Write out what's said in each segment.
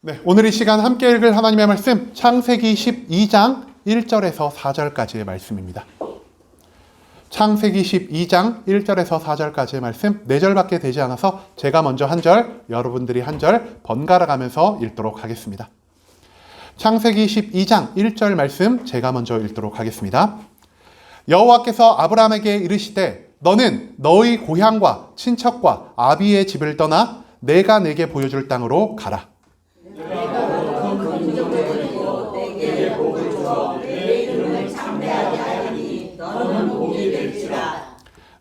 네, 오늘 이 시간 함께 읽을 하나님의 말씀 창세기 12장 1절에서 4절까지의 말씀입니다. 창세기 12장 1절에서 4절까지의 말씀 4절밖에 되지 않아서 제가 먼저 한 절, 여러분들이 한 절 번갈아 가면서 읽도록 하겠습니다. 창세기 12장 1절 말씀 제가 먼저 읽도록 하겠습니다. 여호와께서 아브라함에게 이르시되 너는 너희 고향과 친척과 아비의 집을 떠나 내가 내게 보여줄 땅으로 가라.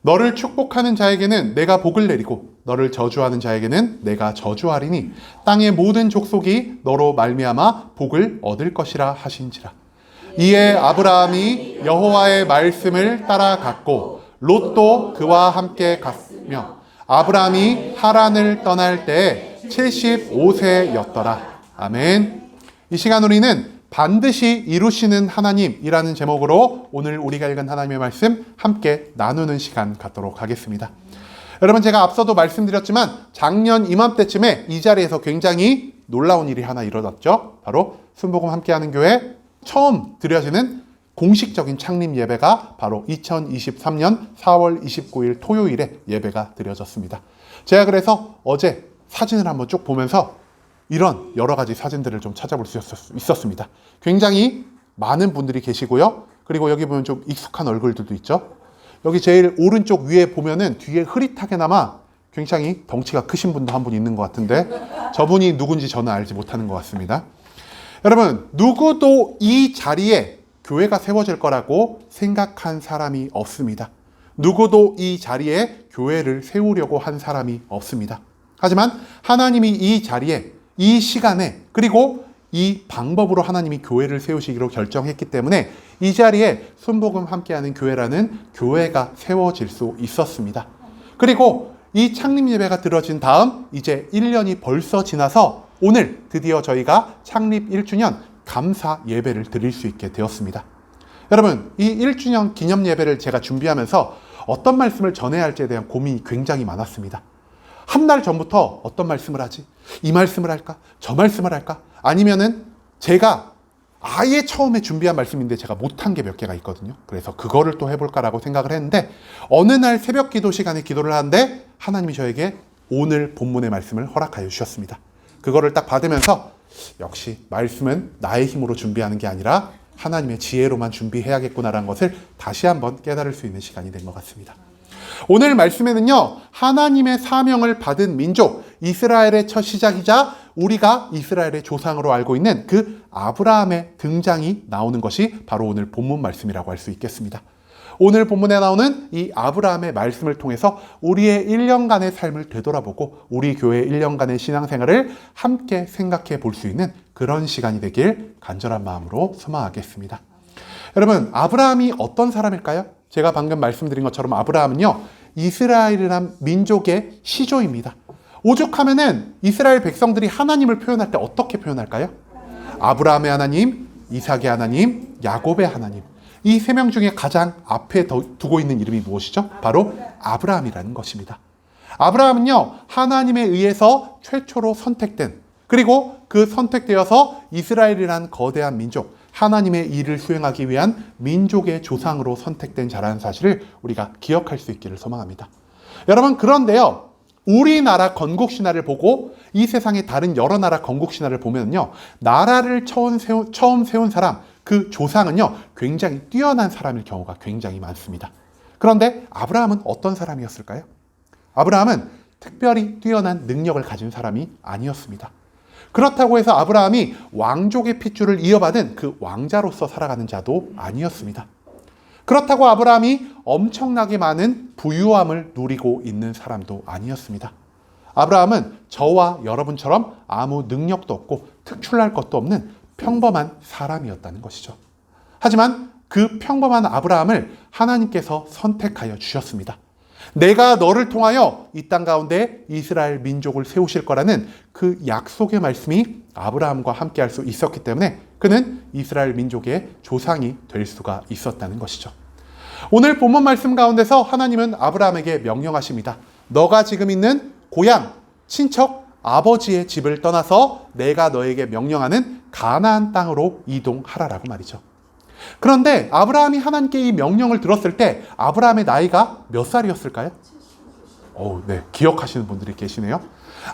너를 축복하는 자에게는 내가 복을 내리고 너를 저주하는 자에게는 내가 저주하리니 땅의 모든 족속이 너로 말미암아 복을 얻을 것이라 하신지라. 이에 아브라함이 여호와의 말씀을 따라갔고 롯도 그와 함께 갔으며 아브라함이 하란을 떠날 때에 75세였더라. 아멘. 이 시간 우리는 반드시 이루시는 하나님이라는 제목으로 오늘 우리가 읽은 하나님의 말씀 함께 나누는 시간 갖도록 하겠습니다. 여러분, 제가 앞서도 말씀드렸지만 작년 이맘때쯤에 이 자리에서 굉장히 놀라운 일이 하나 일어났죠. 바로 순복음 함께하는 교회 처음 드려지는 공식적인 창립 예배가 바로 2023년 4월 29일 토요일에 예배가 드려졌습니다. 제가 그래서 어제 사진을 한번 쭉 보면서 이런 여러 가지 사진들을 좀 찾아볼 수 있었습니다. 굉장히 많은 분들이 계시고요. 그리고 여기 보면 좀 익숙한 얼굴들도 있죠. 여기 제일 오른쪽 위에 보면은 뒤에 흐릿하게나마 굉장히 덩치가 크신 분도 한 분 있는 것 같은데 저분이 누군지 저는 알지 못하는 것 같습니다. 여러분, 누구도 이 자리에 교회가 세워질 거라고 생각한 사람이 없습니다. 누구도 이 자리에 교회를 세우려고 한 사람이 없습니다. 하지만 하나님이 이 자리에 이 시간에 그리고 이 방법으로 하나님이 교회를 세우시기로 결정했기 때문에 이 자리에 순복음 함께하는 교회라는 교회가 세워질 수 있었습니다. 그리고 이 창립 예배가 드려진 다음 이제 1년이 벌써 지나서 오늘 드디어 저희가 창립 1주년 감사 예배를 드릴 수 있게 되었습니다. 여러분, 이 1주년 기념 예배를 제가 준비하면서 어떤 말씀을 전해야 할지에 대한 고민이 굉장히 많았습니다. 한 달 전부터 어떤 말씀을 하지? 이 말씀을 할까? 저 말씀을 할까? 아니면은 제가 아예 처음에 준비한 말씀인데 제가 못한 게 몇 개가 있거든요. 그래서 그거를 또 해볼까라고 생각을 했는데 어느 날 새벽 기도 시간에 기도를 하는데 하나님이 저에게 오늘 본문의 말씀을 허락하여 주셨습니다. 그거를 딱 받으면서 역시 말씀은 나의 힘으로 준비하는 게 아니라 하나님의 지혜로만 준비해야겠구나라는 것을 다시 한번 깨달을 수 있는 시간이 된 것 같습니다. 오늘 말씀에는요, 하나님의 사명을 받은 민족 이스라엘의 첫 시작이자 우리가 이스라엘의 조상으로 알고 있는 그 아브라함의 등장이 나오는 것이 바로 오늘 본문 말씀이라고 할 수 있겠습니다. 오늘 본문에 나오는 이 아브라함의 말씀을 통해서 우리의 1년간의 삶을 되돌아보고 우리 교회의 1년간의 신앙생활을 함께 생각해 볼 수 있는 그런 시간이 되길 간절한 마음으로 소망하겠습니다. 여러분, 아브라함이 어떤 사람일까요? 제가 방금 말씀드린 것처럼 아브라함은요, 이스라엘이란 민족의 시조입니다. 오죽하면은 이스라엘 백성들이 하나님을 표현할 때 어떻게 표현할까요? 아브라함의 하나님, 이삭의 하나님, 야곱의 하나님. 이 세 명 중에 가장 앞에 두고 있는 이름이 무엇이죠? 바로 아브라함이라는 것입니다. 아브라함은요, 하나님에 의해서 최초로 선택된, 그리고 그 선택되어서 이스라엘이란 거대한 민족, 하나님의 일을 수행하기 위한 민족의 조상으로 선택된 자라는 사실을 우리가 기억할 수 있기를 소망합니다. 여러분, 그런데요, 우리나라 건국신화를 보고 이 세상의 다른 여러 나라 건국신화를 보면요, 나라를 처음 세운 사람, 그 조상은요, 굉장히 뛰어난 사람일 경우가 굉장히 많습니다. 그런데 아브라함은 어떤 사람이었을까요? 아브라함은 특별히 뛰어난 능력을 가진 사람이 아니었습니다. 그렇다고 해서 아브라함이 왕족의 핏줄을 이어받은 그 왕자로서 살아가는 자도 아니었습니다. 그렇다고 아브라함이 엄청나게 많은 부유함을 누리고 있는 사람도 아니었습니다. 아브라함은 저와 여러분처럼 아무 능력도 없고 특출날 것도 없는 평범한 사람이었다는 것이죠. 하지만 그 평범한 아브라함을 하나님께서 선택하여 주셨습니다. 내가 너를 통하여 이 땅 가운데 이스라엘 민족을 세우실 거라는 그 약속의 말씀이 아브라함과 함께 할 수 있었기 때문에 그는 이스라엘 민족의 조상이 될 수가 있었다는 것이죠. 오늘 본문 말씀 가운데서 하나님은 아브라함에게 명령하십니다. 너가 지금 있는 고향, 친척, 아버지의 집을 떠나서 내가 너에게 명령하는 가나안 땅으로 이동하라라고 말이죠. 그런데 아브라함이 하나님께 이 명령을 들었을 때 아브라함의 나이가 몇 살이었을까요? 네, 기억하시는 분들이 계시네요.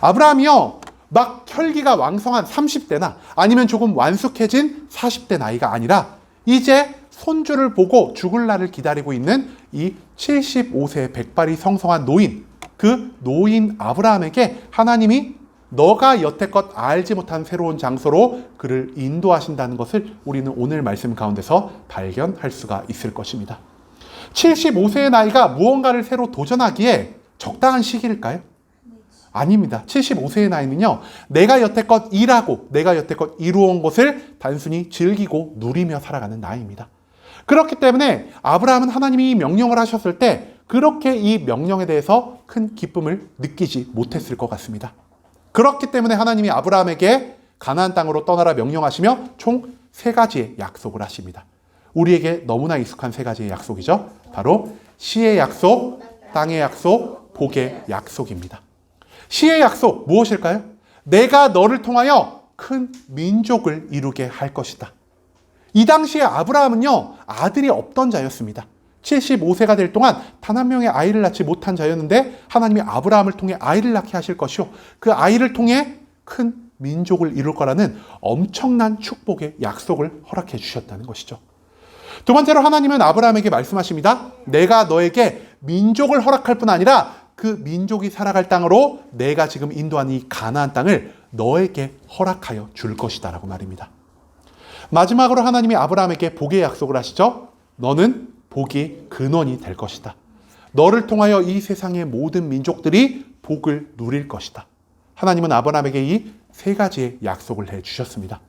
아브라함이요, 막 혈기가 왕성한 30대나 아니면 조금 완숙해진 40대 나이가 아니라 이제 손주를 보고 죽을 날을 기다리고 있는 이 75세의 백발이 성성한 노인, 그 노인 아브라함에게 하나님이 너가 여태껏 알지 못한 새로운 장소로 그를 인도하신다는 것을 우리는 오늘 말씀 가운데서 발견할 수가 있을 것입니다. 75세의 나이가 무언가를 새로 도전하기에 적당한 시기일까요? 아닙니다. 75세의 나이는요, 내가 여태껏 일하고 내가 여태껏 이루어온 것을 단순히 즐기고 누리며 살아가는 나이입니다. 그렇기 때문에 아브라함은 하나님이 명령을 하셨을 때 그렇게 이 명령에 대해서 큰 기쁨을 느끼지 못했을 것 같습니다. 그렇기 때문에 하나님이 아브라함에게 가나안 땅으로 떠나라 명령하시며 총 3가지의 약속을 하십니다. 우리에게 너무나 익숙한 3가지의 약속이죠. 바로 시의 약속, 땅의 약속, 복의 약속입니다. 시의 약속 무엇일까요? 내가 너를 통하여 큰 민족을 이루게 할 것이다. 이 당시에 아브라함은요, 아들이 없던 자였습니다. 75세가 될 동안 단 한 명의 아이를 낳지 못한 자였는데 하나님이 아브라함을 통해 아이를 낳게 하실 것이요, 그 아이를 통해 큰 민족을 이룰 거라는 엄청난 축복의 약속을 허락해 주셨다는 것이죠. 두 번째로 하나님은 아브라함에게 말씀하십니다. 내가 너에게 민족을 허락할 뿐 아니라 그 민족이 살아갈 땅으로 내가 지금 인도한 이 가나안 땅을 너에게 허락하여 줄 것이다 라고 말입니다. 마지막으로 하나님이 아브라함에게 복의 약속을 하시죠. 너는 복의 근원이 될 것이다. 너를 통하여 이 세상의 모든 민족들이 복을 누릴 것이다. 하나님은 아브라함에게 이 3가지의 약속을 해주셨습니다.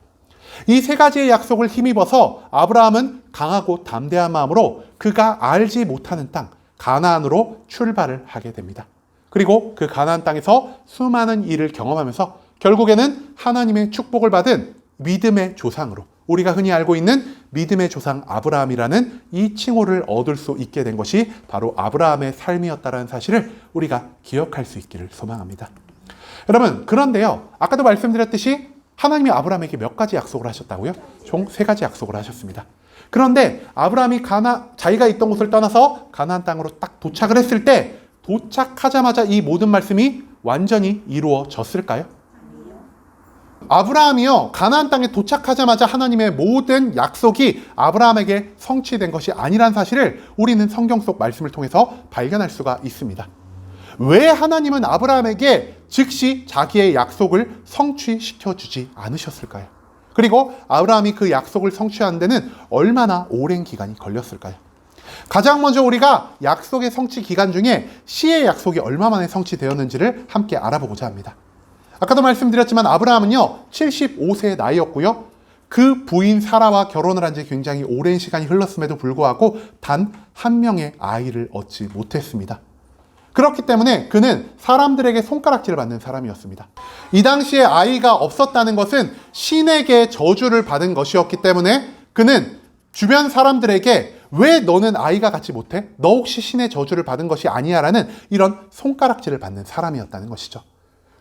이 3가지의 약속을 힘입어서 아브라함은 강하고 담대한 마음으로 그가 알지 못하는 땅 가나안으로 출발을 하게 됩니다. 그리고 그 가나안 땅에서 수많은 일을 경험하면서 결국에는 하나님의 축복을 받은 믿음의 조상으로, 우리가 흔히 알고 있는 믿음의 조상 아브라함이라는 이 칭호를 얻을 수 있게 된 것이 바로 아브라함의 삶이었다는 사실을 우리가 기억할 수 있기를 소망합니다. 여러분, 그런데요, 아까도 말씀드렸듯이 하나님이 아브라함에게 몇 가지 약속을 하셨다고요? 총 3가지 약속을 하셨습니다. 그런데 아브라함이 자기가 있던 곳을 떠나서 가나안 땅으로 딱 도착을 했을 때 도착하자마자 이 모든 말씀이 완전히 이루어졌을까요? 아브라함이요, 가나안 땅에 도착하자마자 하나님의 모든 약속이 아브라함에게 성취된 것이 아니란 사실을 우리는 성경 속 말씀을 통해서 발견할 수가 있습니다. 왜 하나님은 아브라함에게 즉시 자기의 약속을 성취시켜 주지 않으셨을까요? 그리고 아브라함이 그 약속을 성취하는 데는 얼마나 오랜 기간이 걸렸을까요? 가장 먼저 우리가 약속의 성취 기간 중에 시의 약속이 얼마 만에 성취되었는지를 함께 알아보고자 합니다. 아까도 말씀드렸지만 아브라함은요, 75세의 나이였고요. 그 부인 사라와 결혼을 한 지 굉장히 오랜 시간이 흘렀음에도 불구하고 단 한 명의 아이를 얻지 못했습니다. 그렇기 때문에 그는 사람들에게 손가락질을 받는 사람이었습니다. 이 당시에 아이가 없었다는 것은 신에게 저주를 받은 것이었기 때문에 그는 주변 사람들에게 왜 너는 아이가 갖지 못해? 너 혹시 신의 저주를 받은 것이 아니야? 라는 이런 손가락질을 받는 사람이었다는 것이죠.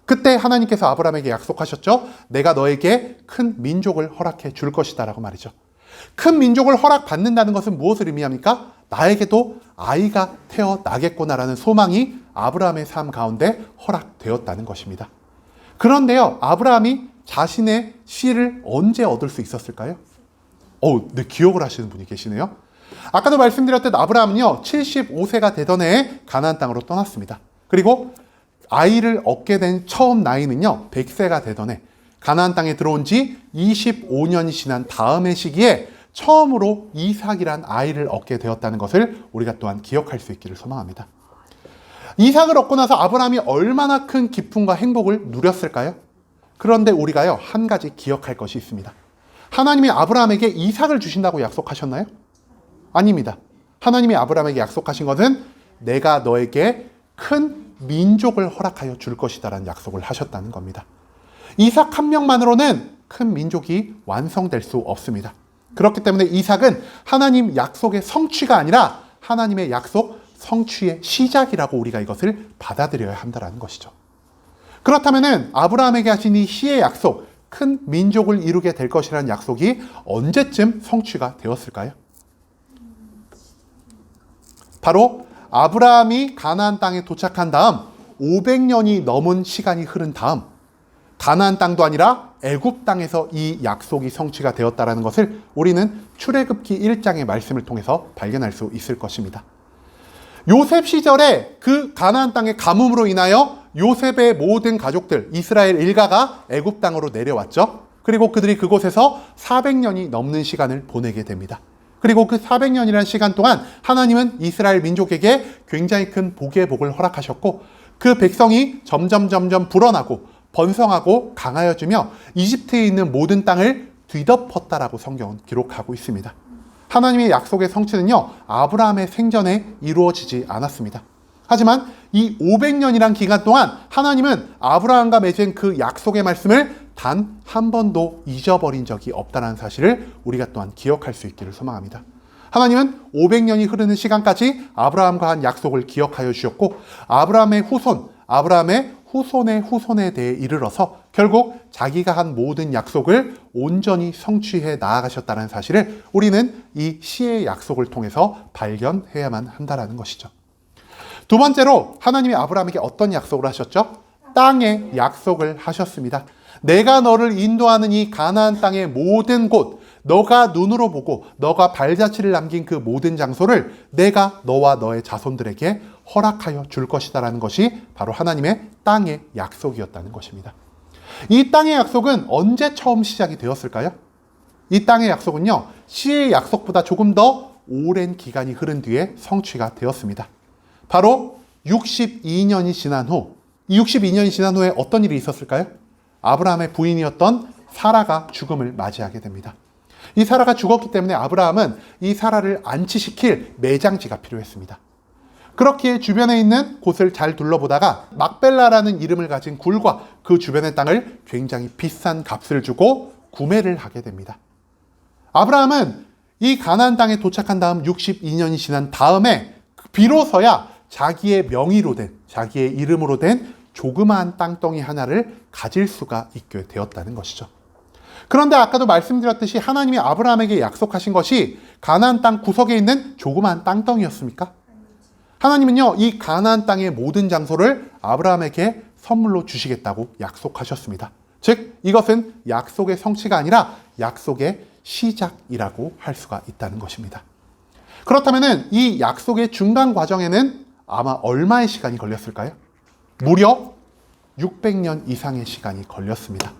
그때 하나님께서 아브라함에게 약속하셨죠. 내가 너에게 큰 민족을 허락해 줄 것이다 라고 말이죠. 큰 민족을 허락받는다는 것은 무엇을 의미합니까? 나에게도 아이가 태어나겠구나라는 소망이 아브라함의 삶 가운데 허락되었다는 것입니다. 그런데요, 아브라함이 자신의 씨를 언제 얻을 수 있었을까요? 네, 기억을 하시는 분이 계시네요. 아까도 말씀드렸듯 아브라함은요, 75세가 되던 해에 가나안 땅으로 떠났습니다. 그리고 아이를 얻게 된 처음 나이는요, 100세가 되던 해, 가나안 땅에 들어온 지 25년이 지난 다음의 시기에 처음으로 이삭이란 아이를 얻게 되었다는 것을 우리가 또한 기억할 수 있기를 소망합니다. 이삭을 얻고 나서 아브라함이 얼마나 큰 기쁨과 행복을 누렸을까요? 그런데 우리가요, 한 가지 기억할 것이 있습니다. 하나님이 아브라함에게 이삭을 주신다고 약속하셨나요? 아닙니다. 하나님이 아브라함에게 약속하신 것은 내가 너에게 큰 민족을 허락하여 줄 것이다라는 약속을 하셨다는 겁니다. 이삭 한 명만으로는 큰 민족이 완성될 수 없습니다. 그렇기 때문에 이삭은 하나님 약속의 성취가 아니라 하나님의 약속 성취의 시작이라고 우리가 이것을 받아들여야 한다는 것이죠. 그렇다면은 아브라함에게 하신 이 시의 약속, 큰 민족을 이루게 될 것이라는 약속이 언제쯤 성취가 되었을까요? 바로 아브라함이 가나안 땅에 도착한 다음 500년이 넘은 시간이 흐른 다음 가나안 땅도 아니라 애굽 땅에서 이 약속이 성취가 되었다는 것을 우리는 출애굽기 1장의 말씀을 통해서 발견할 수 있을 것입니다. 요셉 시절에 그 가나안 땅의 가뭄으로 인하여 요셉의 모든 가족들, 이스라엘 일가가 애굽 땅으로 내려왔죠. 그리고 그들이 그곳에서 400년이 넘는 시간을 보내게 됩니다. 그리고 그 400년이라는 시간 동안 하나님은 이스라엘 민족에게 굉장히 큰 복의 복을 허락하셨고 그 백성이 점점 불어나고 번성하고 강하여지며 이집트에 있는 모든 땅을 뒤덮었다라고 성경은 기록하고 있습니다. 하나님의 약속의 성취는요, 아브라함의 생전에 이루어지지 않았습니다. 하지만 이 500년이란 기간 동안 하나님은 아브라함과 맺은 그 약속의 말씀을 단 한 번도 잊어버린 적이 없다는 사실을 우리가 또한 기억할 수 있기를 소망합니다. 하나님은 500년이 흐르는 시간까지 아브라함과 한 약속을 기억하여 주셨고 아브라함의 후손의 후손에 대해 이르러서 결국 자기가 한 모든 약속을 온전히 성취해 나아가셨다는 사실을 우리는 이 시의 약속을 통해서 발견해야만 한다는 것이죠. 두 번째로 하나님이 아브라함에게 어떤 약속을 하셨죠? 땅의 약속을 하셨습니다. 내가 너를 인도하는 이 가나안 땅의 모든 곳, 너가 눈으로 보고 너가 발자취를 남긴 그 모든 장소를 내가 너와 너의 자손들에게 허락하여 줄 것이다라는 것이 바로 하나님의 땅의 약속이었다는 것입니다. 이 땅의 약속은 언제 처음 시작이 되었을까요? 이 땅의 약속은요, 시의 약속보다 조금 더 오랜 기간이 흐른 뒤에 성취가 되었습니다. 바로 62년이 지난 후, 이 62년이 지난 후에 어떤 일이 있었을까요? 아브라함의 부인이었던 사라가 죽음을 맞이하게 됩니다. 이 사라가 죽었기 때문에 아브라함은 이 사라를 안치시킬 매장지가 필요했습니다. 그렇기에 주변에 있는 곳을 잘 둘러보다가 막벨라라는 이름을 가진 굴과 그 주변의 땅을 굉장히 비싼 값을 주고 구매를 하게 됩니다. 아브라함은 이 가나안 땅에 도착한 다음 62년이 지난 다음에 비로소야 자기의 명의로 된, 자기의 이름으로 된 조그마한 땅덩이 하나를 가질 수가 있게 되었다는 것이죠. 그런데 아까도 말씀드렸듯이 하나님이 아브라함에게 약속하신 것이 가나안 땅 구석에 있는 조그마한 땅덩이였습니까? 하나님은요, 이 가나안 땅의 모든 장소를 아브라함에게 선물로 주시겠다고 약속하셨습니다. 즉, 이것은 약속의 성취가 아니라 약속의 시작이라고 할 수가 있다는 것입니다. 그렇다면 이 약속의 중간 과정에는 아마 얼마의 시간이 걸렸을까요? 무려 600년 이상의 시간이 걸렸습니다.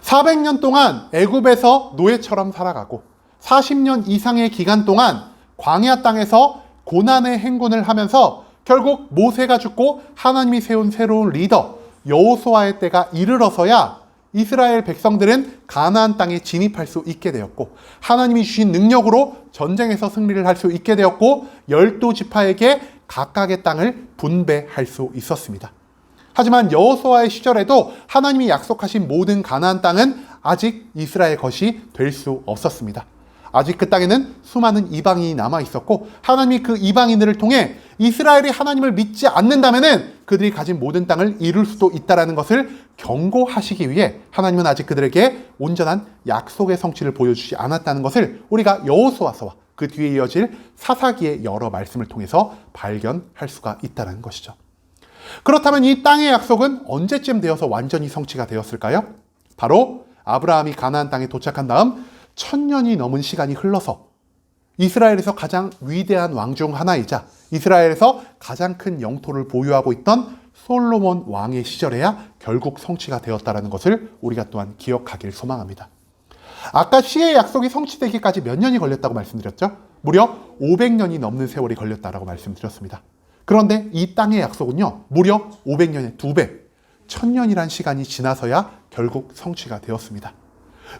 400년 동안 애굽에서 노예처럼 살아가고 40년 이상의 기간 동안 광야 땅에서 고난의 행군을 하면서 결국 모세가 죽고 하나님이 세운 새로운 리더 여호수아의 때가 이르러서야 이스라엘 백성들은 가나안 땅에 진입할 수 있게 되었고 하나님이 주신 능력으로 전쟁에서 승리를 할 수 있게 되었고 12지파에게 각각의 땅을 분배할 수 있었습니다. 하지만 여호수아의 시절에도 하나님이 약속하신 모든 가나안 땅은 아직 이스라엘 것이 될 수 없었습니다. 아직 그 땅에는 수많은 이방인이 남아 있었고 하나님이 그 이방인들을 통해 이스라엘이 하나님을 믿지 않는다면은 그들이 가진 모든 땅을 잃을 수도 있다는 것을 경고하시기 위해 하나님은 아직 그들에게 온전한 약속의 성취를 보여주지 않았다는 것을 우리가 여호수아서와 그 뒤에 이어질 사사기의 여러 말씀을 통해서 발견할 수가 있다는 것이죠. 그렇다면 이 땅의 약속은 언제쯤 되어서 완전히 성취가 되었을까요? 바로 아브라함이 가나안 땅에 도착한 다음 1000년이 넘은 시간이 흘러서 이스라엘에서 가장 위대한 왕 중 하나이자 이스라엘에서 가장 큰 영토를 보유하고 있던 솔로몬 왕의 시절에야 결국 성취가 되었다는 것을 우리가 또한 기억하길 소망합니다. 아까 시의 약속이 성취되기까지 몇 년이 걸렸다고 말씀드렸죠? 무려 500년이 넘는 세월이 걸렸다고 말씀드렸습니다. 그런데 이 땅의 약속은요, 무려 500년의 2배, 1000년이란 시간이 지나서야 결국 성취가 되었습니다.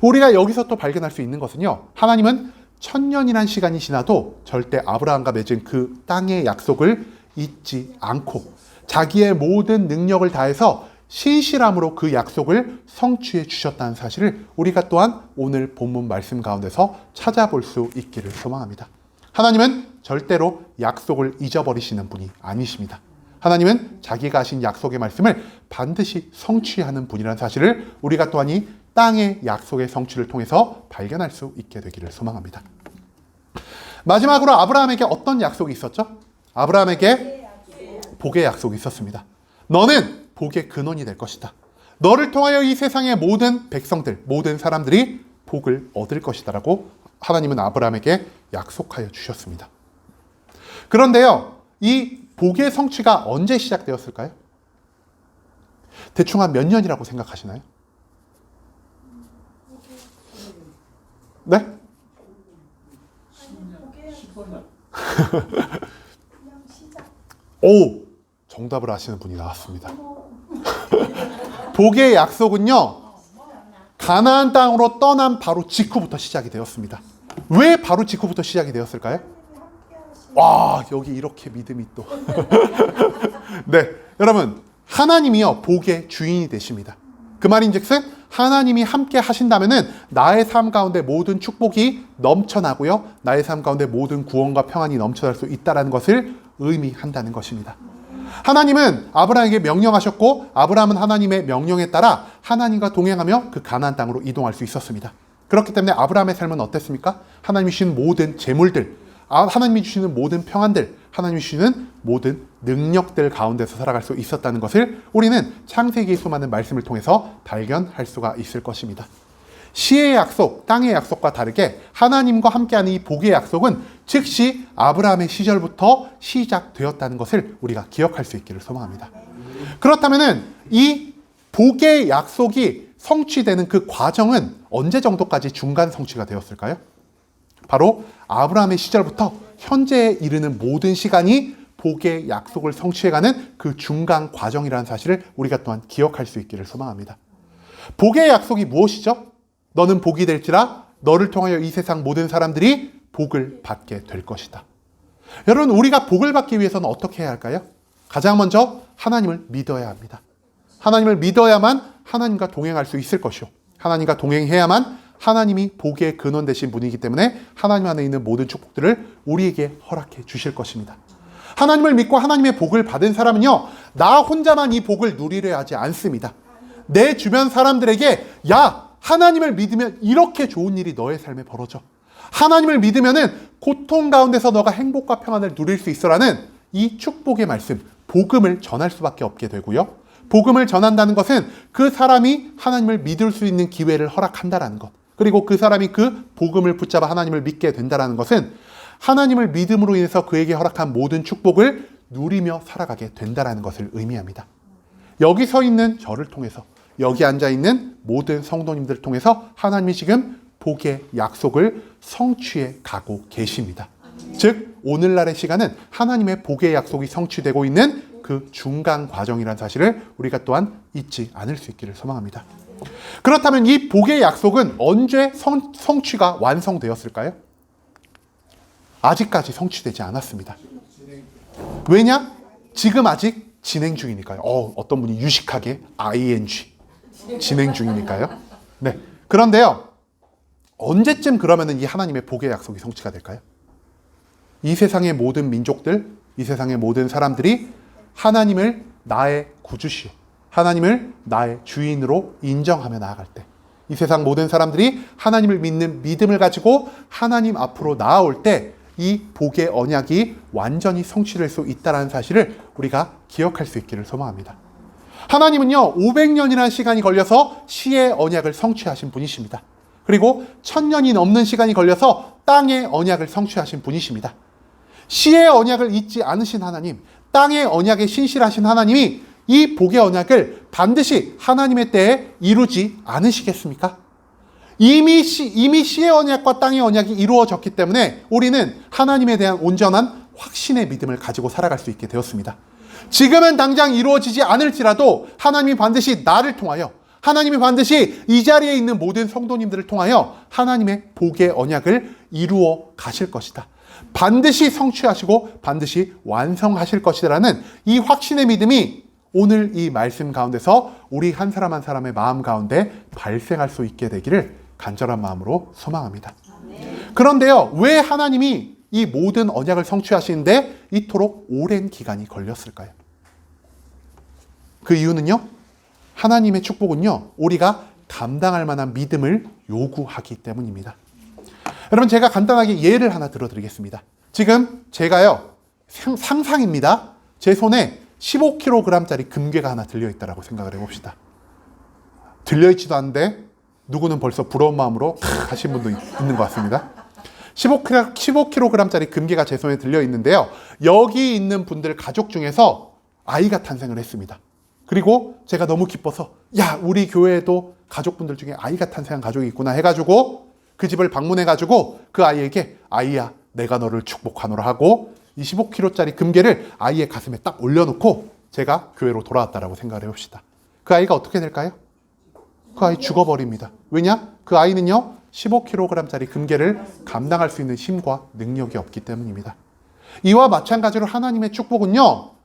우리가 여기서 또 발견할 수 있는 것은요, 하나님은 1000년이란 시간이 지나도 절대 아브라함과 맺은 그 땅의 약속을 잊지 않고 자기의 모든 능력을 다해서 신실함으로 그 약속을 성취해 주셨다는 사실을 우리가 또한 오늘 본문 말씀 가운데서 찾아볼 수 있기를 소망합니다. 하나님은 절대로 약속을 잊어버리시는 분이 아니십니다. 하나님은 자기가 하신 약속의 말씀을 반드시 성취하는 분이라는 사실을 우리가 또한 이 땅의 약속의 성취를 통해서 발견할 수 있게 되기를 소망합니다. 마지막으로 아브라함에게 어떤 약속이 있었죠? 아브라함에게 복의 약속이 있었습니다. 너는 복의 근원이 될 것이다. 너를 통하여 이 세상의 모든 백성들, 모든 사람들이 복을 얻을 것이다 라고 하나님은 아브라함에게 약속하여 주셨습니다. 그런데요, 이 복의 성취가 언제 시작되었을까요? 대충 한 몇 년이라고 생각하시나요? 네? 오! 정답을 아시는 분이 나왔습니다. 복의 약속은요, 가나안 땅으로 떠난 바로 직후부터 시작이 되었습니다. 왜 바로 직후부터 시작이 되었을까요? 와, 여기 이렇게 믿음이 또. 네, 여러분, 하나님이요, 복의 주인이 되십니다. 그 말인즉슨 하나님이 함께 하신다면은 나의 삶 가운데 모든 축복이 넘쳐나고요, 나의 삶 가운데 모든 구원과 평안이 넘쳐날 수 있다는 것을 의미한다는 것입니다. 하나님은 아브라함에게 명령하셨고, 아브라함은 하나님의 명령에 따라 하나님과 동행하며 그 가나안 땅으로 이동할 수 있었습니다. 그렇기 때문에 아브라함의 삶은 어땠습니까? 하나님이 주신 모든 재물들, 하나님이 주시는 모든 평안들, 하나님이 주시는 모든 능력들 가운데서 살아갈 수 있었다는 것을 우리는 창세기의 수많은 말씀을 통해서 발견할 수가 있을 것입니다. 시의 약속, 땅의 약속과 다르게 하나님과 함께하는 이 복의 약속은 즉시 아브라함의 시절부터 시작되었다는 것을 우리가 기억할 수 있기를 소망합니다. 그렇다면 이 복의 약속이 성취되는 그 과정은 언제 정도까지 중간 성취가 되었을까요? 바로 아브라함의 시절부터 현재에 이르는 모든 시간이 복의 약속을 성취해가는 그 중간 과정이라는 사실을 우리가 또한 기억할 수 있기를 소망합니다. 복의 약속이 무엇이죠? 너는 복이 될지라 너를 통하여 이 세상 모든 사람들이 복을 받게 될 것이다. 여러분, 우리가 복을 받기 위해서는 어떻게 해야 할까요? 가장 먼저 하나님을 믿어야 합니다. 하나님을 믿어야만 하나님과 동행할 수 있을 것이요, 하나님과 동행해야만 하나님이 복의 근원 되신 분이기 때문에 하나님 안에 있는 모든 축복들을 우리에게 허락해 주실 것입니다. 하나님을 믿고 하나님의 복을 받은 사람은요, 나 혼자만 이 복을 누리려 하지 않습니다. 내 주변 사람들에게 야, 하나님을 믿으면 이렇게 좋은 일이 너의 삶에 벌어져. 하나님을 믿으면은 고통 가운데서 너가 행복과 평안을 누릴 수 있어라는 이 축복의 말씀, 복음을 전할 수밖에 없게 되고요. 복음을 전한다는 것은 그 사람이 하나님을 믿을 수 있는 기회를 허락한다라는 것. 그리고 그 사람이 그 복음을 붙잡아 하나님을 믿게 된다는 것은 하나님을 믿음으로 인해서 그에게 허락한 모든 축복을 누리며 살아가게 된다는 것을 의미합니다. 여기 서 있는 저를 통해서, 여기 앉아있는 모든 성도님들을 통해서 하나님이 지금 복의 약속을 성취해 가고 계십니다. 즉, 오늘날의 시간은 하나님의 복의 약속이 성취되고 있는 그 중간 과정이라는 사실을 우리가 또한 잊지 않을 수 있기를 소망합니다. 그렇다면 이 복의 약속은 언제 성취가 완성되었을까요? 아직까지 성취되지 않았습니다. 왜냐? 지금 아직 진행 중이니까요. 어떤 분이 유식하게 ing, 진행 중이니까요. 네. 그런데요, 언제쯤 그러면은 이 하나님의 복의 약속이 성취가 될까요? 이 세상의 모든 민족들, 이 세상의 모든 사람들이 하나님을 나의 구주시오, 하나님을 나의 주인으로 인정하며 나아갈 때, 이 세상 모든 사람들이 하나님을 믿는 믿음을 가지고 하나님 앞으로 나아올 때 이 복의 언약이 완전히 성취될 수 있다는 사실을 우리가 기억할 수 있기를 소망합니다. 하나님은요, 500년이라는 시간이 걸려서 시의 언약을 성취하신 분이십니다. 그리고 1000년이 넘는 시간이 걸려서 땅의 언약을 성취하신 분이십니다. 시의 언약을 잊지 않으신 하나님, 땅의 언약에 신실하신 하나님이 이 복의 언약을 반드시 하나님의 때에 이루지 않으시겠습니까? 이미 시의 언약과 땅의 언약이 이루어졌기 때문에 우리는 하나님에 대한 온전한 확신의 믿음을 가지고 살아갈 수 있게 되었습니다. 지금은 당장 이루어지지 않을지라도 하나님이 반드시 나를 통하여, 하나님이 반드시 이 자리에 있는 모든 성도님들을 통하여 하나님의 복의 언약을 이루어 가실 것이다. 반드시 성취하시고 반드시 완성하실 것이라는 이 확신의 믿음이 오늘 이 말씀 가운데서 우리 한 사람 한 사람의 마음 가운데 발생할 수 있게 되기를 간절한 마음으로 소망합니다. 그런데요, 왜 하나님이 이 모든 언약을 성취하시는데 이토록 오랜 기간이 걸렸을까요? 그 이유는요, 하나님의 축복은요, 우리가 감당할 만한 믿음을 요구하기 때문입니다. 여러분, 제가 간단하게 예를 하나 들어드리겠습니다. 지금 제가요, 상상입니다. 제 손에 15kg짜리 금괴가 하나 들려있다라고 생각을 해봅시다. 들려있지도 않은데 누구는 벌써 부러운 마음으로 하신 분도 있는 것 같습니다. 15kg짜리 금괴가 제 손에 들려있는데요. 여기 있는 분들 가족 중에서 아이가 탄생을 했습니다. 그리고 제가 너무 기뻐서 야, 우리 교회에도 가족분들 중에 아이가 탄생한 가족이 있구나 해가지고 그 집을 방문해가지고 그 아이에게 아이야, 내가 너를 축복하노라 하고 25kg짜리 금괴를 아이의 가슴에 딱 올려놓고 제가 교회로 돌아왔다라고 생각을 해봅시다. 그 아이가 어떻게 될까요? 그 아이 죽어버립니다. 왜냐? 그 아이는요, 15kg짜리 금괴를 감당할 수 있는 힘과 능력이 없기 때문입니다. 이와 마찬가지로 하나님의 축복은요,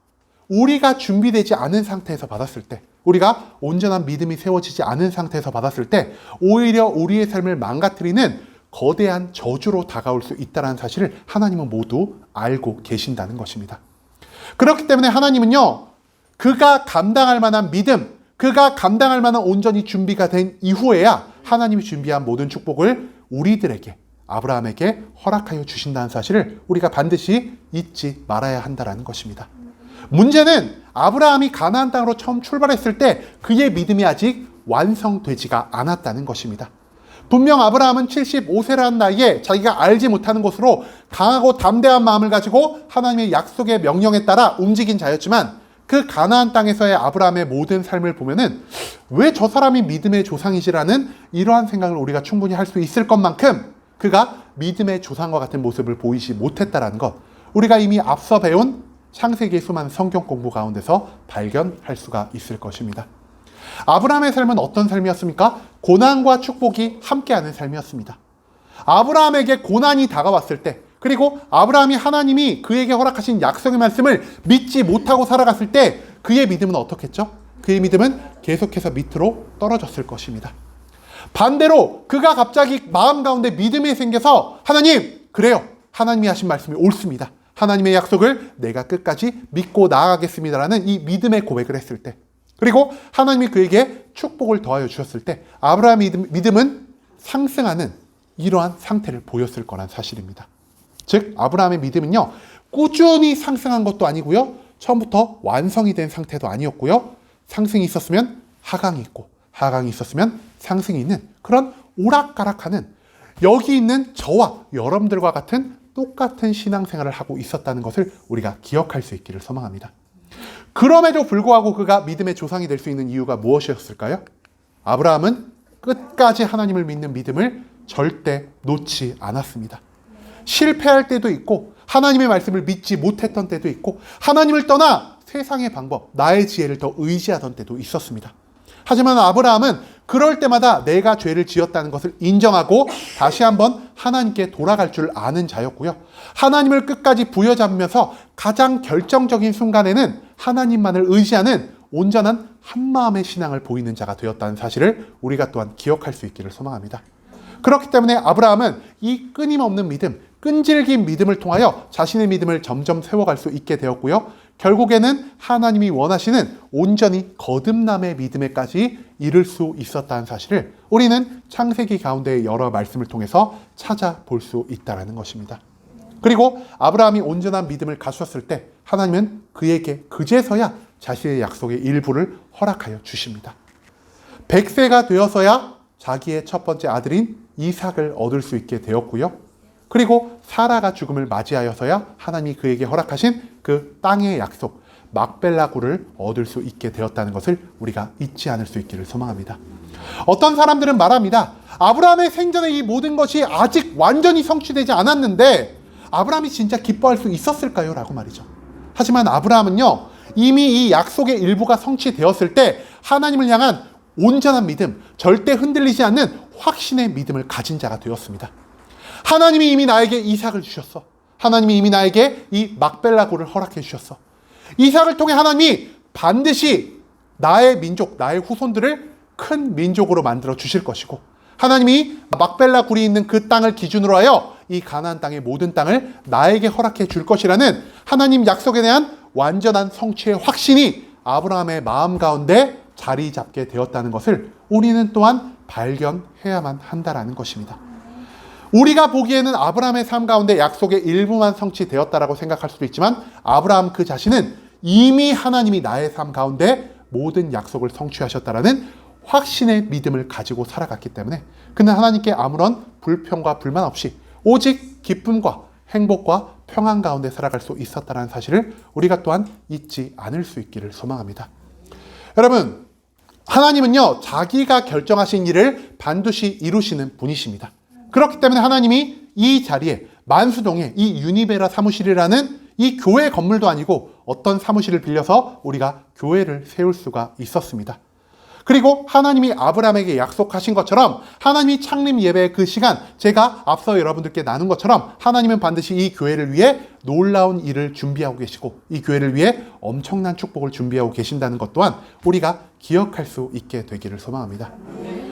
우리가 준비되지 않은 상태에서 받았을 때, 우리가 온전한 믿음이 세워지지 않은 상태에서 받았을 때 오히려 우리의 삶을 망가뜨리는 거대한 저주로 다가올 수 있다는 사실을 하나님은 모두 알고 계신다는 것입니다. 그렇기 때문에 하나님은요, 그가 감당할 만한 믿음, 그가 감당할 만한 온전히 준비가 된 이후에야 하나님이 준비한 모든 축복을 우리들에게, 아브라함에게 허락하여 주신다는 사실을 우리가 반드시 잊지 말아야 한다는 것입니다. 문제는 아브라함이 가나안 땅으로 처음 출발했을 때 그의 믿음이 아직 완성되지가 않았다는 것입니다. 분명 아브라함은 75세라는 나이에 자기가 알지 못하는 것으로 강하고 담대한 마음을 가지고 하나님의 약속의 명령에 따라 움직인 자였지만 그 가나안 땅에서의 아브라함의 모든 삶을 보면은 왜 저 사람이 믿음의 조상이지라는 이러한 생각을 우리가 충분히 할 수 있을 것만큼 그가 믿음의 조상과 같은 모습을 보이지 못했다라는 것, 우리가 이미 앞서 배운 창세기의 수많은 성경 공부 가운데서 발견할 수가 있을 것입니다. 아브라함의 삶은 어떤 삶이었습니까? 고난과 축복이 함께하는 삶이었습니다. 아브라함에게 고난이 다가왔을 때, 그리고 아브라함이 하나님이 그에게 허락하신 약속의 말씀을 믿지 못하고 살아갔을 때 그의 믿음은 어떻겠죠? 그의 믿음은 계속해서 밑으로 떨어졌을 것입니다. 반대로 그가 갑자기 마음 가운데 믿음이 생겨서 하나님, 그래요, 하나님이 하신 말씀이 옳습니다, 하나님의 약속을 내가 끝까지 믿고 나아가겠습니다라는 이 믿음의 고백을 했을 때, 그리고 하나님이 그에게 축복을 더하여 주셨을 때 아브라함의 믿음은 상승하는 이러한 상태를 보였을 거란 사실입니다. 즉 아브라함의 믿음은요, 꾸준히 상승한 것도 아니고요, 처음부터 완성이 된 상태도 아니었고요, 상승이 있었으면 하강이 있고 하강이 있었으면 상승이 있는 그런 오락가락하는, 여기 있는 저와 여러분들과 같은 똑같은 신앙생활을 하고 있었다는 것을 우리가 기억할 수 있기를 소망합니다. 그럼에도 불구하고 그가 믿음의 조상이 될 수 있는 이유가 무엇이었을까요? 아브라함은 끝까지 하나님을 믿는 믿음을 절대 놓지 않았습니다. 실패할 때도 있고 하나님의 말씀을 믿지 못했던 때도 있고 하나님을 떠나 세상의 방법, 나의 지혜를 더 의지하던 때도 있었습니다. 하지만 아브라함은 그럴 때마다 내가 죄를 지었다는 것을 인정하고 다시 한번 하나님께 돌아갈 줄 아는 자였고요, 하나님을 끝까지 부여잡으면서 가장 결정적인 순간에는 하나님만을 의지하는 온전한 한마음의 신앙을 보이는 자가 되었다는 사실을 우리가 또한 기억할 수 있기를 소망합니다. 그렇기 때문에 아브라함은 이 끊임없는 믿음, 끈질긴 믿음을 통하여 자신의 믿음을 점점 세워갈 수 있게 되었고요, 결국에는 하나님이 원하시는 온전히 거듭남의 믿음에까지 이를 수 있었다는 사실을 우리는 창세기 가운데의 여러 말씀을 통해서 찾아볼 수 있다는 것입니다. 그리고 아브라함이 온전한 믿음을 갖추었을 때 하나님은 그에게 그제서야 자신의 약속의 일부를 허락하여 주십니다. 100세가 되어서야 자기의 첫 번째 아들인 이삭을 얻을 수 있게 되었고요, 그리고 사라가 죽음을 맞이하여서야 하나님이 그에게 허락하신 그 땅의 약속 막벨라 굴을 얻을 수 있게 되었다는 것을 우리가 잊지 않을 수 있기를 소망합니다. 어떤 사람들은 말합니다. 아브라함의 생전에 이 모든 것이 아직 완전히 성취되지 않았는데 아브라함이 진짜 기뻐할 수 있었을까요? 라고 말이죠. 하지만 아브라함은요, 이미 이 약속의 일부가 성취되었을 때 하나님을 향한 온전한 믿음, 절대 흔들리지 않는 확신의 믿음을 가진 자가 되었습니다. 하나님이 이미 나에게 이삭을 주셨어. 하나님이 이미 나에게 이 막벨라 굴을 허락해 주셨어. 이삭을 통해 하나님이 반드시 나의 민족, 나의 후손들을 큰 민족으로 만들어 주실 것이고, 하나님이 막벨라 굴이 있는 그 땅을 기준으로 하여 이 가나안 땅의 모든 땅을 나에게 허락해 줄 것이라는 하나님 약속에 대한 완전한 성취의 확신이 아브라함의 마음 가운데 자리 잡게 되었다는 것을 우리는 또한 발견해야만 한다라는 것입니다. 우리가 보기에는 아브라함의 삶 가운데 약속의 일부만 성취되었다라고 생각할 수도 있지만 아브라함 그 자신은 이미 하나님이 나의 삶 가운데 모든 약속을 성취하셨다라는 확신의 믿음을 가지고 살아갔기 때문에 그는 하나님께 아무런 불평과 불만 없이 오직 기쁨과 행복과 평안 가운데 살아갈 수 있었다는 사실을 우리가 또한 잊지 않을 수 있기를 소망합니다. 여러분, 하나님은요, 자기가 결정하신 일을 반드시 이루시는 분이십니다. 그렇기 때문에 하나님이 이 자리에 만수동에 이 유니베라 사무실이라는 이 교회 건물도 아니고 어떤 사무실을 빌려서 우리가 교회를 세울 수가 있었습니다. 그리고 하나님이 아브라함에게 약속하신 것처럼 하나님이 창립 예배의 그 시간, 제가 앞서 여러분들께 나눈 것처럼 하나님은 반드시 이 교회를 위해 놀라운 일을 준비하고 계시고 이 교회를 위해 엄청난 축복을 준비하고 계신다는 것 또한 우리가 기억할 수 있게 되기를 소망합니다.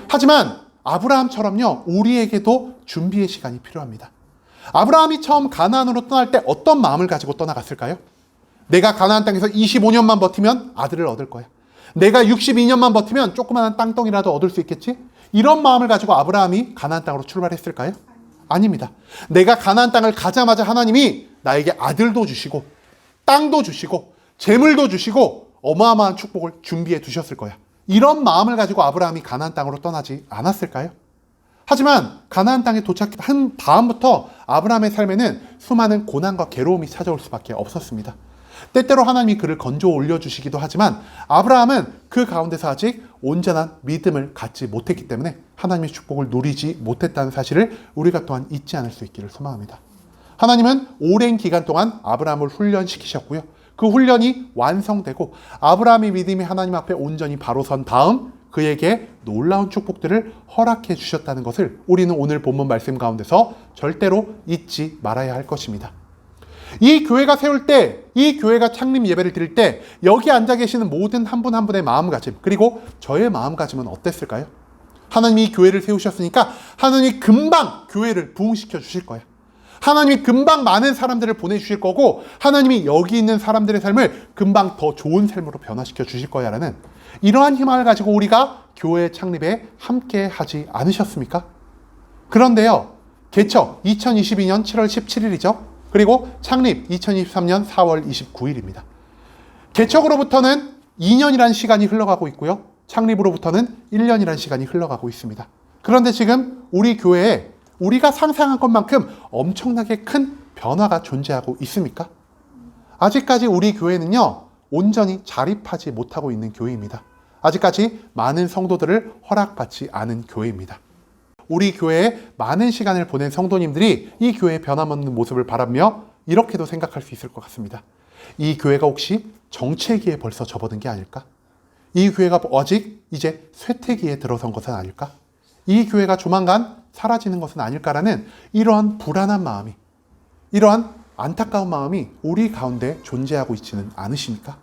하지만 아브라함처럼요, 우리에게도 준비의 시간이 필요합니다. 아브라함이 처음 가나안으로 떠날 때 어떤 마음을 가지고 떠나갔을까요? 내가 가나안 땅에서 25년만 버티면 아들을 얻을 거야. 내가 62년만 버티면 조그마한 땅덩이라도 얻을 수 있겠지? 이런 마음을 가지고 아브라함이 가나안 땅으로 출발했을까요? 아닙니다. 내가 가나안 땅을 가자마자 하나님이 나에게 아들도 주시고 땅도 주시고 재물도 주시고 어마어마한 축복을 준비해 두셨을 거야. 이런 마음을 가지고 아브라함이 가나안 땅으로 떠나지 않았을까요? 하지만 가나안 땅에 도착한 다음부터 아브라함의 삶에는 수많은 고난과 괴로움이 찾아올 수밖에 없었습니다. 때때로 하나님이 그를 건져 올려주시기도 하지만 아브라함은 그 가운데서 아직 온전한 믿음을 갖지 못했기 때문에 하나님의 축복을 누리지 못했다는 사실을 우리가 또한 잊지 않을 수 있기를 소망합니다. 하나님은 오랜 기간 동안 아브라함을 훈련시키셨고요. 그 훈련이 완성되고 아브라함의 믿음이 하나님 앞에 온전히 바로 선 다음 그에게 놀라운 축복들을 허락해 주셨다는 것을 우리는 오늘 본문 말씀 가운데서 절대로 잊지 말아야 할 것입니다. 이 교회가 세울 때, 이 교회가 창립 예배를 드릴 때 여기 앉아 계시는 모든 한 분 한 분의 마음가짐, 그리고 저의 마음가짐은 어땠을까요? 하나님이 이 교회를 세우셨으니까 하나님이 금방 교회를 부흥시켜 주실 거야. 하나님이 금방 많은 사람들을 보내주실 거고 하나님이 여기 있는 사람들의 삶을 금방 더 좋은 삶으로 변화시켜 주실 거야 라는 이러한 희망을 가지고 우리가 교회 창립에 함께 하지 않으셨습니까? 그런데요, 개척 2022년 7월 17일이죠. 그리고 창립 2023년 4월 29일입니다. 개척으로부터는 2년이라는 시간이 흘러가고 있고요. 창립으로부터는 1년이라는 시간이 흘러가고 있습니다. 그런데 지금 우리 교회에 우리가 상상한 것만큼 엄청나게 큰 변화가 존재하고 있습니까? 아직까지 우리 교회는요, 온전히 자립하지 못하고 있는 교회입니다. 아직까지 많은 성도들을 허락받지 않은 교회입니다. 우리 교회에 많은 시간을 보낸 성도님들이 이 교회의 변함없는 모습을 바라며 이렇게도 생각할 수 있을 것 같습니다. 이 교회가 혹시 정체기에 벌써 접어든 게 아닐까? 이 교회가 아직 이제 쇠퇴기에 들어선 것은 아닐까? 이 교회가 조만간 사라지는 것은 아닐까라는 이러한 불안한 마음이, 이러한 안타까운 마음이 우리 가운데 존재하고 있지는 않으십니까?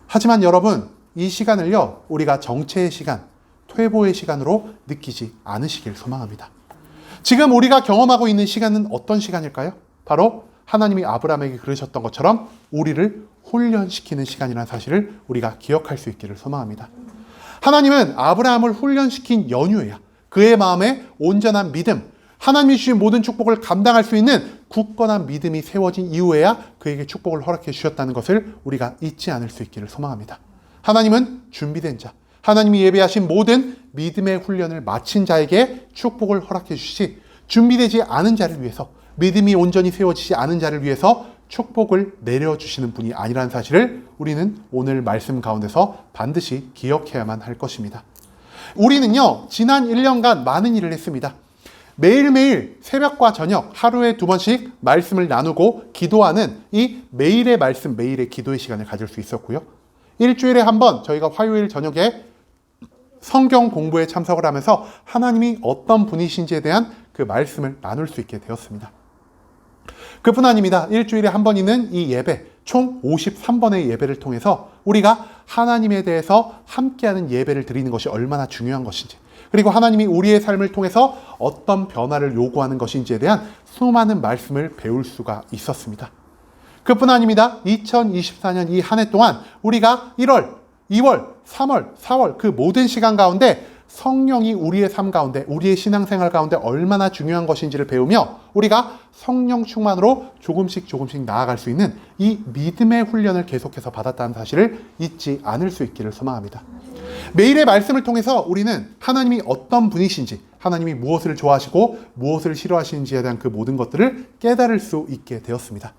하지만 여러분, 이 시간을요, 우리가 정체의 시간, 퇴보의 시간으로 느끼지 않으시길 소망합니다. 지금 우리가 경험하고 있는 시간은 어떤 시간일까요? 바로 하나님이 아브라함에게 그러셨던 것처럼 우리를 훈련시키는 시간이라는 사실을 우리가 기억할 수 있기를 소망합니다. 하나님은 아브라함을 훈련시킨 연유에야 그의 마음에 온전한 믿음, 하나님이 주신 모든 축복을 감당할 수 있는 굳건한 믿음이 세워진 이후에야 그에게 축복을 허락해 주셨다는 것을 우리가 잊지 않을 수 있기를 소망합니다. 하나님은 준비된 자, 하나님이 예배하신 모든 믿음의 훈련을 마친 자에게 축복을 허락해 주시지 준비되지 않은 자를 위해서, 믿음이 온전히 세워지지 않은 자를 위해서 축복을 내려주시는 분이 아니라는 사실을 우리는 오늘 말씀 가운데서 반드시 기억해야만 할 것입니다. 우리는요, 지난 1년간 많은 일을 했습니다. 매일매일 새벽과 저녁 하루에 2번씩 말씀을 나누고 기도하는 이 매일의 말씀, 매일의 기도의 시간을 가질 수 있었고요. 일주일에 한 번 저희가 화요일 저녁에 성경 공부에 참석을 하면서 하나님이 어떤 분이신지에 대한 그 말씀을 나눌 수 있게 되었습니다. 그뿐 아닙니다. 일주일에 한 번 있는 이 예배, 총 53번의 예배를 통해서 우리가 하나님에 대해서 함께하는 예배를 드리는 것이 얼마나 중요한 것인지, 그리고 하나님이 우리의 삶을 통해서 어떤 변화를 요구하는 것인지에 대한 수많은 말씀을 배울 수가 있었습니다. 그뿐 아닙니다. 2024년 이 한 해 동안 우리가 1월, 2월, 3월, 4월 그 모든 시간 가운데 성령이 우리의 삶 가운데, 우리의 신앙생활 가운데 얼마나 중요한 것인지를 배우며 우리가 성령 충만으로 조금씩 나아갈 수 있는 이 믿음의 훈련을 계속해서 받았다는 사실을 잊지 않을 수 있기를 소망합니다. 매일의 말씀을 통해서 우리는 하나님이 어떤 분이신지, 하나님이 무엇을 좋아하시고 무엇을 싫어하시는지에 대한 그 모든 것들을 깨달을 수 있게 되었습니다.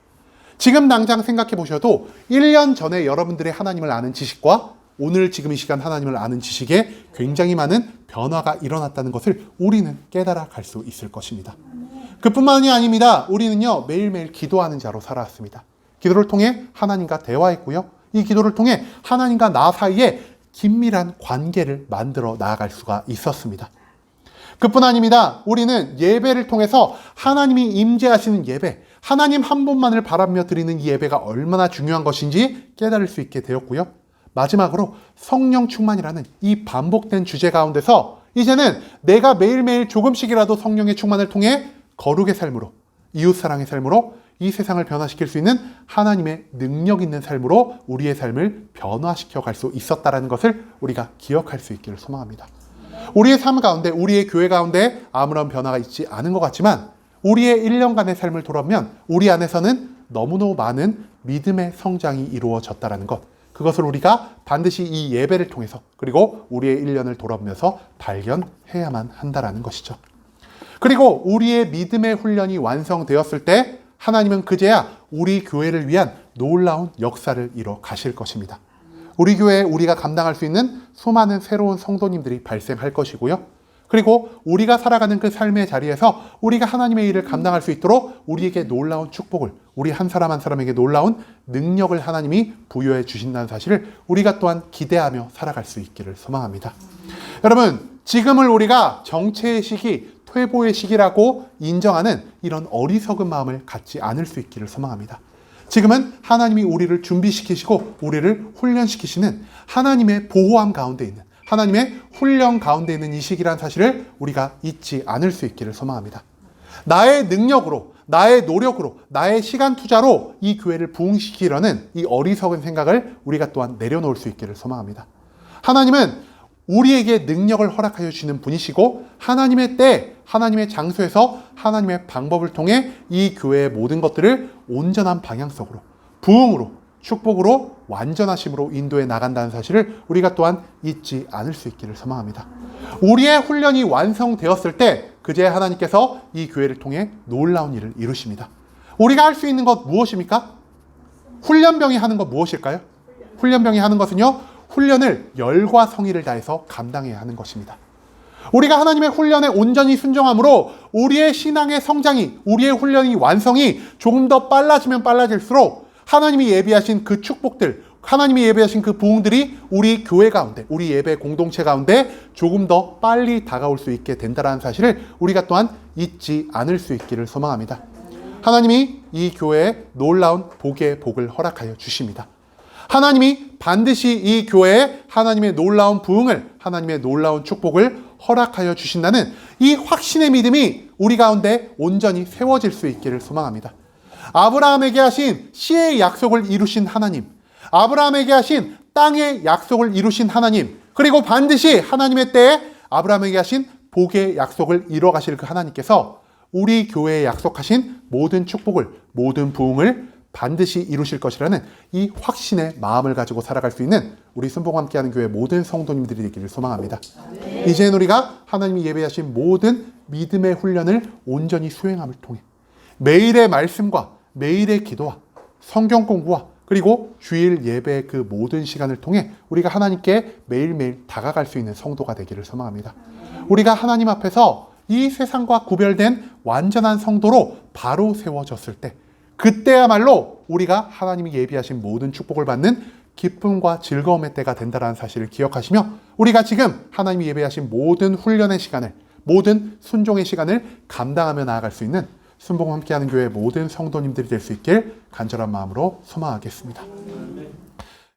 지금 당장 생각해 보셔도 1년 전에 여러분들의 하나님을 아는 지식과 오늘 지금 이 시간 하나님을 아는 지식에 굉장히 많은 변화가 일어났다는 것을 우리는 깨달아 갈 수 있을 것입니다. 그뿐만이 아닙니다. 우리는요, 매일매일 기도하는 자로 살아왔습니다. 기도를 통해 하나님과 대화했고요. 이 기도를 통해 하나님과 나 사이에 긴밀한 관계를 만들어 나아갈 수가 있었습니다. 그뿐 아닙니다. 우리는 예배를 통해서 하나님이 임재하시는 예배, 하나님 한 분만을 바라며 드리는 이 예배가 얼마나 중요한 것인지 깨달을 수 있게 되었고요. 마지막으로 성령 충만이라는 이 반복된 주제 가운데서 이제는 내가 매일매일 조금씩이라도 성령의 충만을 통해 거룩의 삶으로, 이웃사랑의 삶으로 이 세상을 변화시킬 수 있는 하나님의 능력 있는 삶으로 우리의 삶을 변화시켜 갈 수 있었다는 것을 우리가 기억할 수 있기를 소망합니다. 우리의 삶 가운데, 우리의 교회 가운데 아무런 변화가 있지 않은 것 같지만 우리의 1년간의 삶을 돌아보면 우리 안에서는 너무너무 많은 믿음의 성장이 이루어졌다는 것, 그것을 우리가 반드시 이 예배를 통해서 그리고 우리의 1년을 돌아보면서 발견해야만 한다는 것이죠. 그리고 우리의 믿음의 훈련이 완성되었을 때 하나님은 그제야 우리 교회를 위한 놀라운 역사를 이뤄 가실 것입니다. 우리 교회에 우리가 감당할 수 있는 수많은 새로운 성도님들이 발생할 것이고요. 그리고 우리가 살아가는 그 삶의 자리에서 우리가 하나님의 일을 감당할 수 있도록 우리에게 놀라운 축복을, 우리 한 사람 한 사람에게 놀라운 능력을 하나님이 부여해 주신다는 사실을 우리가 또한 기대하며 살아갈 수 있기를 소망합니다. 여러분, 지금을 우리가 정체의 시기, 퇴보의 시기라고 인정하는 이런 어리석은 마음을 갖지 않을 수 있기를 소망합니다. 지금은 하나님이 우리를 준비시키시고 우리를 훈련시키시는 하나님의 보호함 가운데 있는, 하나님의 훈련 가운데 있는 이 시기란 사실을 우리가 잊지 않을 수 있기를 소망합니다. 나의 능력으로, 나의 노력으로, 나의 시간 투자로 이 교회를 부흥시키려는 이 어리석은 생각을 우리가 또한 내려놓을 수 있기를 소망합니다. 하나님은 우리에게 능력을 허락하여 주시는 분이시고 하나님의 때, 하나님의 장소에서 하나님의 방법을 통해 이 교회의 모든 것들을 온전한 방향성으로, 부흥으로, 축복으로, 완전하심으로 인도해 나간다는 사실을 우리가 또한 잊지 않을 수 있기를 소망합니다. 우리의 훈련이 완성되었을 때 그제야 하나님께서 이 교회를 통해 놀라운 일을 이루십니다. 우리가 할 수 있는 것 무엇입니까? 훈련병이 하는 것 무엇일까요? 훈련병이 하는 것은요, 훈련을 열과 성의를 다해서 감당해야 하는 것입니다. 우리가 하나님의 훈련에 온전히 순종함으로 우리의 신앙의 성장이, 우리의 훈련이 완성이 조금 더 빨라지면 빨라질수록 하나님이 예비하신 그 축복들, 하나님이 예비하신 그 부흥들이 우리 교회 가운데, 우리 예배 공동체 가운데 조금 더 빨리 다가올 수 있게 된다는 사실을 우리가 또한 잊지 않을 수 있기를 소망합니다. 하나님이 이 교회에 놀라운 복의 복을 허락하여 주십니다. 하나님이 반드시 이 교회에 하나님의 놀라운 부흥을, 하나님의 놀라운 축복을 허락하여 주신다는 이 확신의 믿음이 우리 가운데 온전히 세워질 수 있기를 소망합니다. 아브라함에게 하신 씨의 약속을 이루신 하나님, 아브라함에게 하신 땅의 약속을 이루신 하나님, 그리고 반드시 하나님의 때에 아브라함에게 하신 복의 약속을 이뤄 가실 그 하나님께서 우리 교회에 약속하신 모든 축복을, 모든 부흥을 반드시 이루실 것이라는 이 확신의 마음을 가지고 살아갈 수 있는 우리 순복 함께하는 교회 모든 성도님들이 되기를 소망합니다. 이제는 우리가 하나님이 예배하신 모든 믿음의 훈련을 온전히 수행함을 통해 매일의 말씀과 매일의 기도와 성경 공부와 그리고 주일 예배의 그 모든 시간을 통해 우리가 하나님께 매일매일 다가갈 수 있는 성도가 되기를 소망합니다. 우리가 하나님 앞에서 이 세상과 구별된 완전한 성도로 바로 세워졌을 때, 그때야말로 우리가 하나님이 예비하신 모든 축복을 받는 기쁨과 즐거움의 때가 된다는 사실을 기억하시며 우리가 지금 하나님이 예비하신 모든 훈련의 시간을, 모든 순종의 시간을 감당하며 나아갈 수 있는 순복 함께하는 교회 모든 성도님들이 될 수 있길 간절한 마음으로 소망하겠습니다.